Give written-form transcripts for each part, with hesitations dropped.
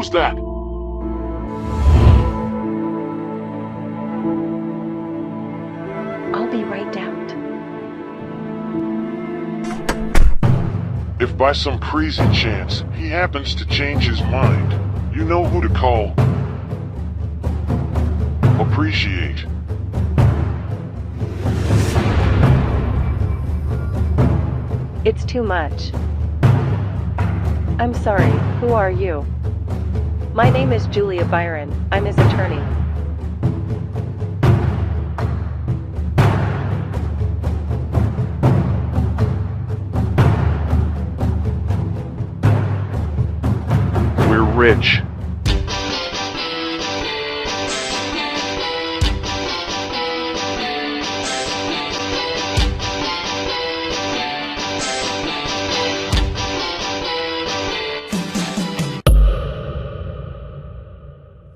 was that? I'll be right out. If by some crazy chance he happens to change his mind, you know who to call. Appreciate. It's too much. I'm sorry, who are you? My name is Julia Byron, I'm his attorney. We're rich.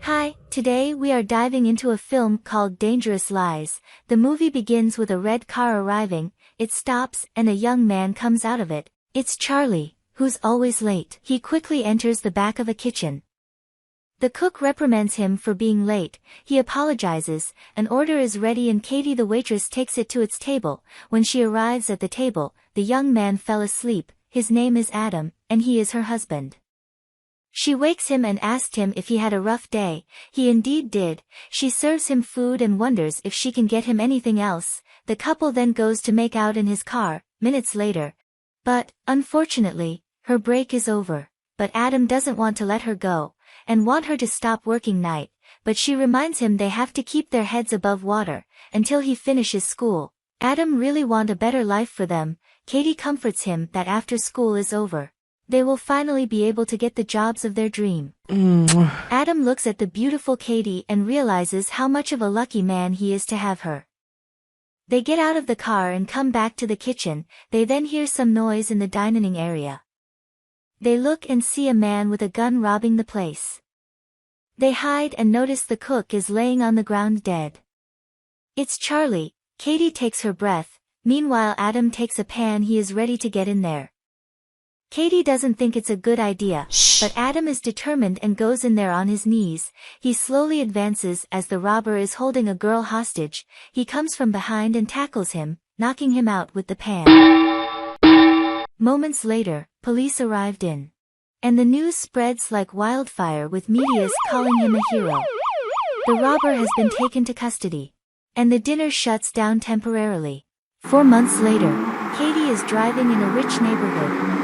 Hi, today we are diving into a film called Dangerous Lies. The movie begins with a red car arriving, it stops, and a young man comes out of it. It's Charlie, who's always late. He quickly enters the back of a kitchen. The cook reprimands him for being late, he apologizes, an order is ready and Katie the waitress takes it to its table. When she arrives at the table, the young man fell asleep, his name is Adam, and he is her husband. She wakes him and asks him if he had a rough day. He indeed did. She serves him food and wonders if she can get him anything else. The couple then goes to make out in his car, minutes later. But, unfortunately, her break is over. But Adam doesn't want to let her go, and want her to stop working night, but she reminds him they have to keep their heads above water, until he finishes school. Adam really want a better life for them. Katie comforts him that after school is over, they will finally be able to get the jobs of their dream. Adam looks at the beautiful Katie and realizes how much of a lucky man he is to have her. They get out of the car and come back to the kitchen. They then hear some noise in the dining area. They look and see a man with a gun robbing the place. They hide and notice the cook is laying on the ground dead. It's Charlie. Katie takes her breath. Meanwhile Adam takes a pan, he is ready to get in there. Katie doesn't think it's a good idea, but Adam is determined and goes in there on his knees. He slowly advances as the robber is holding a girl hostage. He comes from behind and tackles him, knocking him out with the pan. Moments later, police arrived in. And the news spreads like wildfire with medias calling him a hero. The robber has been taken to custody. And the dinner shuts down temporarily. 4 months later, Katie is driving in a rich neighborhood.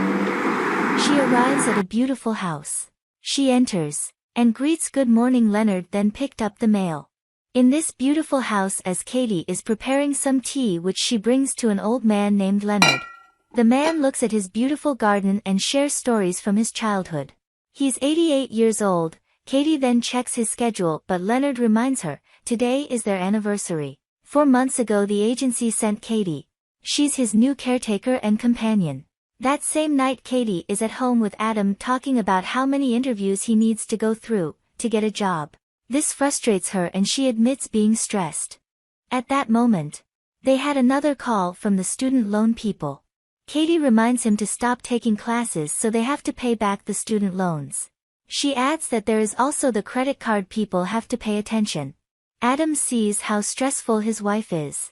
She arrives at a beautiful house. She enters, and greets good morning Leonard, then picked up the mail. In this beautiful house as Katie is preparing some tea which she brings to an old man named Leonard. The man looks at his beautiful garden and shares stories from his childhood. He's 88 years old. Katie then checks his schedule, but Leonard reminds her, today is their anniversary. 4 months ago the agency sent Katie. She's his new caretaker and companion. That same night Katie is at home with Adam talking about how many interviews he needs to go through to get a job. This frustrates her and she admits being stressed. At that moment, they had another call from the student loan people. Katie reminds him to stop taking classes so they have to pay back the student loans. She adds that there is also the credit card people have to pay attention. Adam sees how stressful his wife is,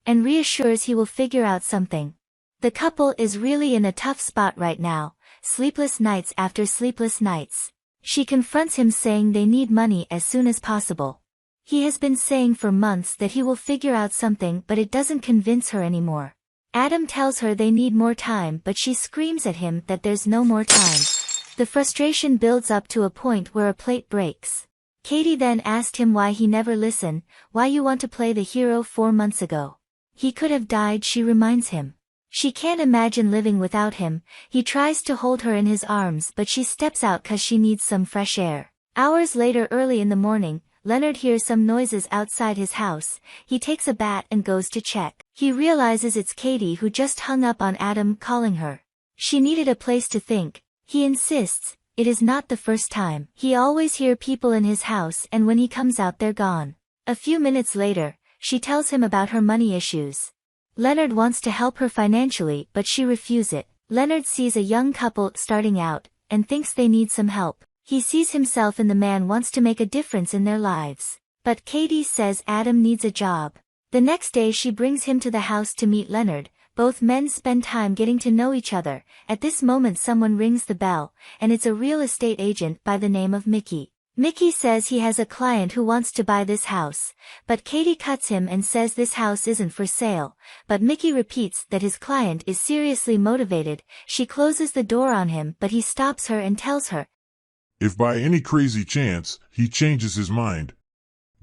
and reassures he will figure out something. The couple is really in a tough spot right now, sleepless nights after sleepless nights. She confronts him saying they need money as soon as possible. He has been saying for months that he will figure out something, but it doesn't convince her anymore. Adam tells her they need more time, but she screams at him that there's no more time. The frustration builds up to a point where a plate breaks. Katie then asked him why he never listened, why you want to play the hero 4 months ago. He could have died, she reminds him. She can't imagine living without him. He tries to hold her in his arms but she steps out cause she needs some fresh air. Hours later, early in the morning, Leonard hears some noises outside his house. He takes a bat and goes to check. He realizes it's Katie who just hung up on Adam calling her. She needed a place to think. He insists, it is not the first time. He always hear people in his house and when he comes out they're gone. A few minutes later, she tells him about her money issues. Leonard wants to help her financially but she refuses it. Leonard sees a young couple starting out, and thinks they need some help. He sees himself in the man wants to make a difference in their lives. But Katie says Adam needs a job. The next day she brings him to the house to meet Leonard. Both men spend time getting to know each other. At this moment someone rings the bell, and it's a real estate agent by the name of Mickey. Mickey says he has a client who wants to buy this house, but Katie cuts him and says this house isn't for sale, but Mickey repeats that his client is seriously motivated. She closes the door on him but he stops her and tells her, If by any crazy chance he changes his mind,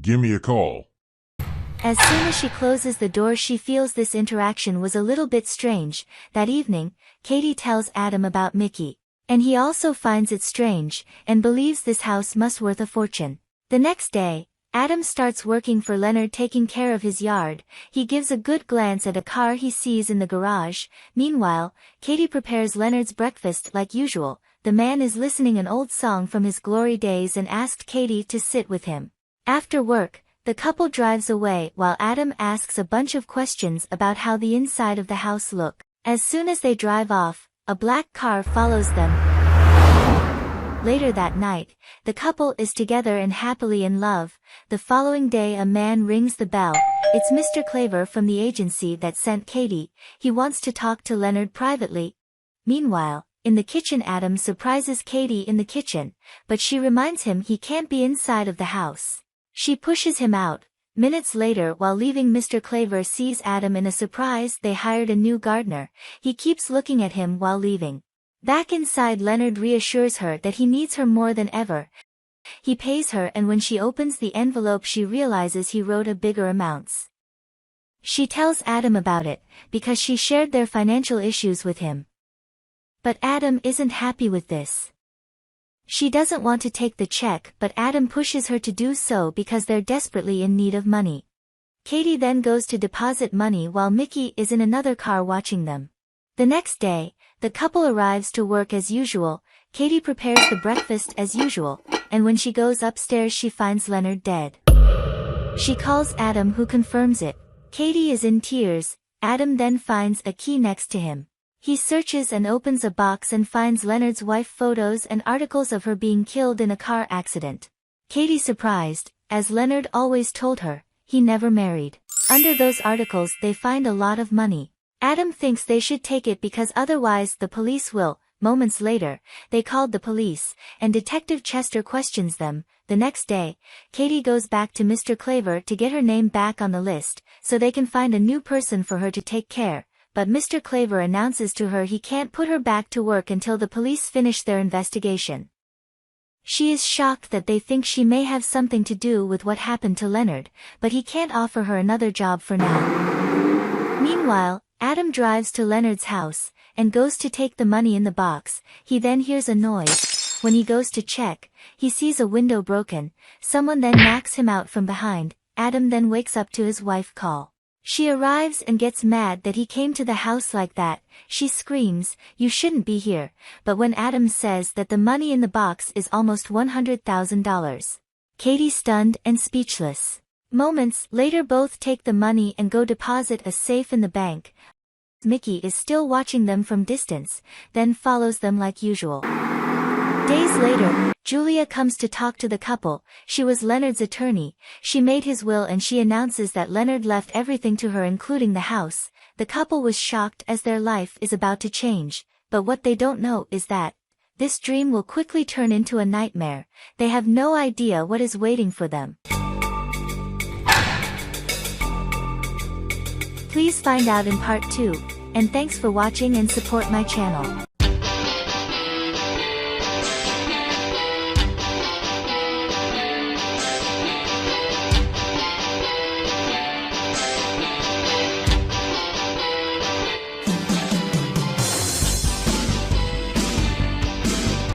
give me a call. As soon as she closes the door she feels this interaction was a little bit strange. That evening, Katie tells Adam about Mickey. And he also finds it strange, and believes this house must worth a fortune. The next day, Adam starts working for Leonard taking care of his yard. He gives a good glance at a car he sees in the garage. Meanwhile, Katie prepares Leonard's breakfast like usual. The man is listening an old song from his glory days and asked Katie to sit with him. After work, the couple drives away while Adam asks a bunch of questions about how the inside of the house look. As soon as they drive off, a black car follows them. Later that night, the couple is together and happily in love. The following day a man rings the bell. It's Mr. Claver from the agency that sent Katie. He wants to talk to Leonard privately. Meanwhile, in the kitchen Adam surprises Katie in the kitchen, but she reminds him he can't be inside of the house. She pushes him out. Minutes later while leaving Mr. Claver sees Adam in a surprise. They hired a new gardener. He keeps looking at him while leaving. Back inside Leonard reassures her that he needs her more than ever. He pays her and when she opens the envelope she realizes he wrote a bigger amounts. She tells Adam about it, because she shared their financial issues with him. But Adam isn't happy with this. She doesn't want to take the check but Adam pushes her to do so because they're desperately in need of money. Katie then goes to deposit money while Mickey is in another car watching them. The next day, the couple arrives to work as usual. Katie prepares the breakfast as usual, and when she goes upstairs she finds Leonard dead. She calls Adam who confirms it. Katie is in tears. Adam then finds a key next to him. He searches and opens a box and finds Leonard's wife photos and articles of her being killed in a car accident. Katie surprised, as Leonard always told her, he never married. Under those articles they find a lot of money. Adam thinks they should take it because otherwise the police will. Moments later, they called the police, and Detective Chester questions them. The next day, Katie goes back to Mr. Claver to get her name back on the list, so they can find a new person for her to take care. But Mr. Claver announces to her he can't put her back to work until the police finish their investigation. She is shocked that they think she may have something to do with what happened to Leonard, but he can't offer her another job for now. Meanwhile, Adam drives to Leonard's house, and goes to take the money in the box. He then hears a noise. When he goes to check, he sees a window broken. Someone then knocks him out from behind. Adam then wakes up to his wife call. She arrives and gets mad that he came to the house like that. She screams, "You shouldn't be here," but when Adam says that the money in the box is almost $100,000. Katie stunned and speechless. Moments later both take the money and go deposit a safe in the bank. Mickey is still watching them from distance, then follows them like usual. Days later, Julia comes to talk to the couple. She was Leonard's attorney. She made his will and she announces that Leonard left everything to her including the house. The couple was shocked as their life is about to change, but what they don't know is that this dream will quickly turn into a nightmare. They have no idea what is waiting for them. Please find out in part 2, and thanks for watching and support my channel.